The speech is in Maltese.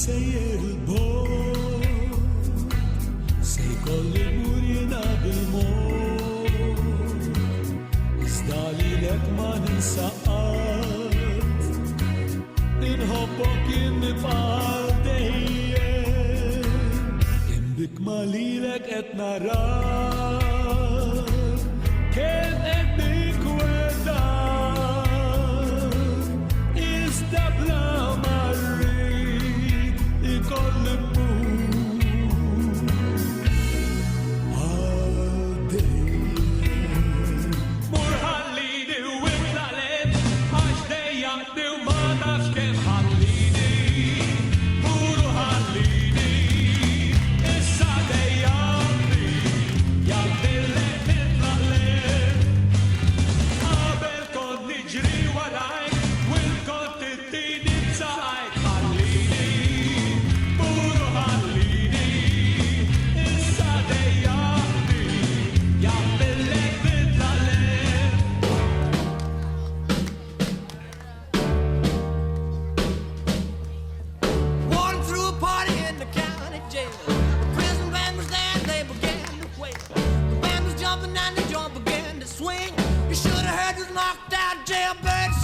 sailboat sa'y kalimutan na bilmon isda lilet manin saat din hopokin ni paldeyen imbik malilek et naran ken imbik wedan isda blamarin ikolimu Swing. You should have heard this knocked out jailbird